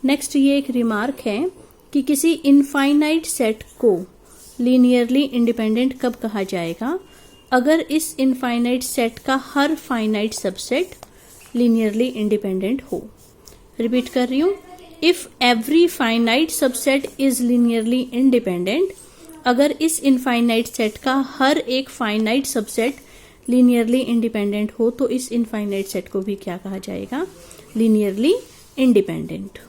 Next ये एक remark है कि किसी इनफाइनाइट सेट को लीनियरली इंडिपेंडेंट कब कहा जाएगा? अगर इस इनफाइनाइट सेट का हर फाइनाइट सबसेट लीनियरली इंडिपेंडेंट हो। रिपीट कर रही हूं, if every finite subset is linearly independent, अगर इस इनफाइनाइट सेट का हर एक फाइनाइट सबसेट लीनियरली इंडिपेंडेंट हो तो इस इनफाइनाइट सेट को भी क्या कहा जाएगा? Linearly independent.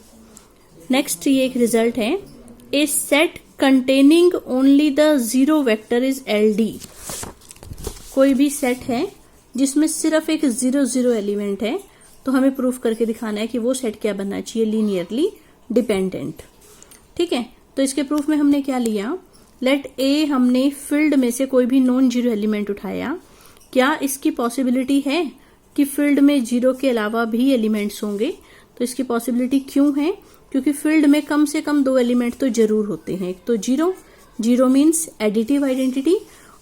नेक्स्ट ये एक रिजल्ट है, a set containing only the zero vector is LD. कोई भी सेट है जिसमें सिर्फ एक 0 0 एलिमेंट है तो हमें प्रूफ करके दिखाना है कि वो सेट क्या बनना चाहिए? Linearly dependent. ठीक है, तो इसके प्रूफ में हमने क्या लिया? लेट ए, हमने फील्ड में से कोई भी नॉन जीरो एलिमेंट उठाया। क्या इसकी पॉसिबिलिटी है कि फील्ड में जीरो के अलावा भी एलिमेंट्स होंगे? तो इसकी पॉसिबिलिटी क्यों है? क्योंकि फील्ड में कम से कम 2 एलिमेंट तो जरूर होते हैं। एक तो zero, zero means additive identity,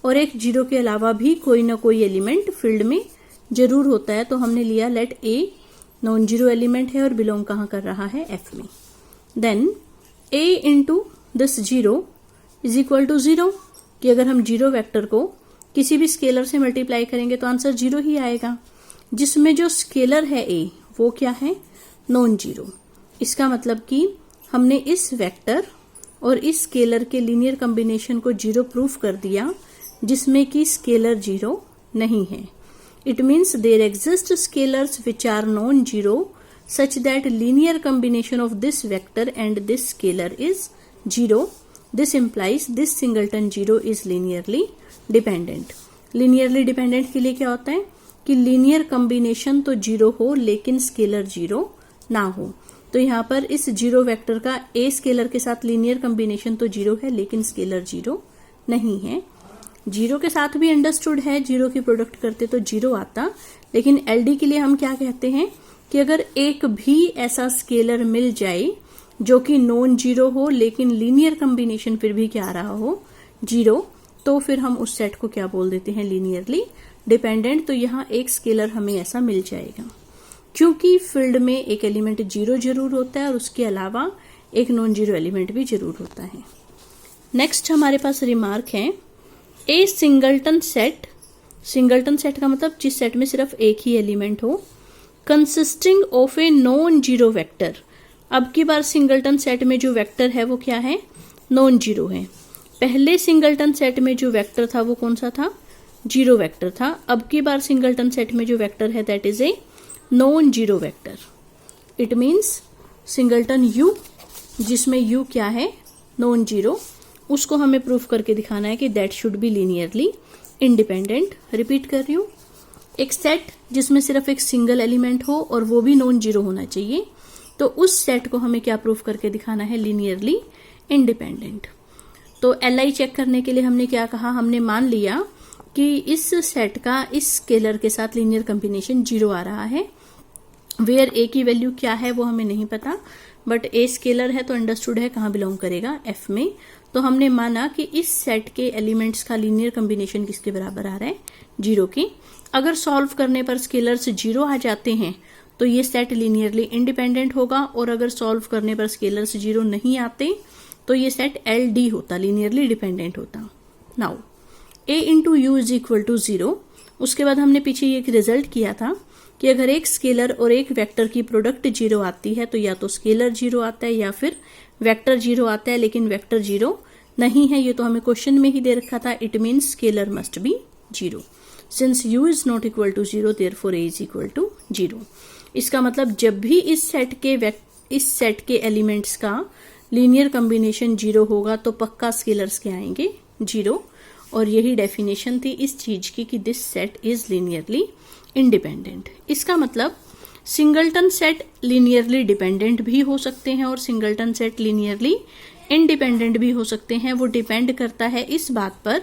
और एक जीरो के अलावा भी कोई ना कोई एलिमेंट फील्ड में जरूर होता है। तो हमने लिया let a non zero element है और बिलोंग कहाँ कर रहा है? एफ में। Then a into this zero is equal to 0, कि अगर हम जीरो वेक्टर को किसी भी स्केलर से मल्टीप्लाई करेंगे तो आंसर 0 ही आएगा, जिसमें जो स्केलर है ए वो क्या है? Non zero. इसका मतलब कि हमने इस वेक्टर और इस स्केलर के लीनियर कॉम्बिनेशन को 0 प्रूफ कर दिया जिसमें कि स्केलर 0 नहीं है। It means there exist scalars which are non zero such that linear combination of this vector and this scalar is 0. This implies this singleton 0 is linearly dependent. Linearly dependent के लिए क्या होता है कि लीनियर कॉम्बिनेशन तो 0 हो लेकिन scalar 0 ना हो। तो यहाँ पर इस जीरो वेक्टर का ए स्केलर के साथ लीनियर कॉम्बिनेशन तो 0 है लेकिन स्केलर 0 नहीं है। जीरो के साथ भी अंडरस्टूड है, जीरो की प्रोडक्ट करते तो 0 आता, लेकिन एलडी के लिए हम क्या कहते हैं कि अगर एक भी ऐसा स्केलर मिल जाए जो कि नॉन जीरो हो लेकिन लीनियर कॉम्बिनेशन फिर भी क्या आ रहा हो? 0, तो फिर हम उस सेट को क्या बोल देते हैं? Linearly dependent. तो यहाँ एक स्केलर हमें ऐसा मिल जाएगा क्योंकि फील्ड में एक एलिमेंट 0 जरूर होता है और उसके अलावा एक नॉन जीरो एलिमेंट भी जरूर होता है। नेक्स्ट हमारे पास रिमार्क है, ए सिंगलटन सेट। सिंगलटन सेट का मतलब जिस सेट में सिर्फ एक ही एलिमेंट हो, consisting of A non zero vector. अब की बार सिंगलटन सेट में जो वेक्टर है वो क्या है? नॉन जीरो है। पहले सिंगलटन सेट में जो वेक्टर था वो कौन सा था? जीरो वेक्टर था। अब की बार सिंगलटन सेट में जो वेक्टर है that is a non zero vector. It means singleton you, जिसमें यू क्या है? नॉन जीरो, उसको हमें प्रूफ करके दिखाना है कि that should be linearly independent. Repeat कर रही हूं, एक सेट जिसमें सिर्फ एक सिंगल एलिमेंट हो और वो भी नॉन जीरो होना चाहिए, तो उस सेट को हमें क्या प्रूफ करके दिखाना है? Linearly independent. तो एलआई चेक करने के लिए हमने क्या कहा? हमने मान लिया कि इस सेट का इस स्केलर के साथ लीनियर कॉम्बिनेशन 0 आ रहा है। वेयर ए की वैल्यू क्या है वो हमें नहीं पता, बट ए स्केलर है तो अंडरस्टूड है कहाँ बिलोंग करेगा? एफ में। तो हमने माना कि इस सेट के एलिमेंट्स का लीनियर कॉम्बिनेशन किसके बराबर आ रहा है? 0 की। अगर सॉल्व करने पर स्केलर्स 0 आ जाते हैं तो ये सेट लीनियरली इंडिपेंडेंट होगा, और अगर सॉल्व करने पर स्केलर्स 0 नहीं आते तो ये सेट एल डी होता, लीनियरली डिपेंडेंट होता। Now a into u is equal to 0। उसके बाद हमने पीछे ये एक रिजल्ट किया था कि अगर एक स्केलर और एक वेक्टर की प्रोडक्ट 0 आती है तो या तो स्केलर 0 आता है या फिर वेक्टर 0 आता है, लेकिन वेक्टर 0 नहीं है। ये तो हमें क्वेश्चन में ही दे रखा था। It means scalar must be 0। Since u is not equal to 0 therefore a is equal to 0। इसका मतलब जब भी इस सेट के एलिमेंट्स का लीनियर कॉम्बिनेशन 0 होगा तो पक्का स्केलर्स के आएंगे 0। और यही डेफिनेशन थी इस चीज की कि this set is linearly independent. इसका मतलब सिंगलटन सेट लीनियरली डिपेंडेंट भी हो सकते हैं और सिंगलटन सेट लीनियरली इंडिपेंडेंट भी हो सकते हैं। वो डिपेंड करता है इस बात पर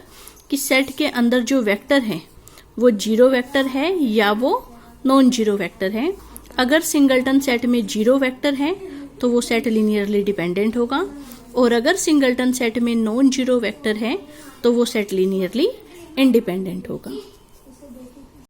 कि सेट के अंदर जो वेक्टर है वो 0 वेक्टर है या वो नॉन जीरो वेक्टर है। अगर सिंगलटन सेट में 0 वेक्टर है तो वो सेट लीनियरली डिपेंडेंट होगा, और अगर सिंगलटन सेट में नॉन जीरो वेक्टर है तो वो सेट लीनियरली इंडिपेंडेंट होगा।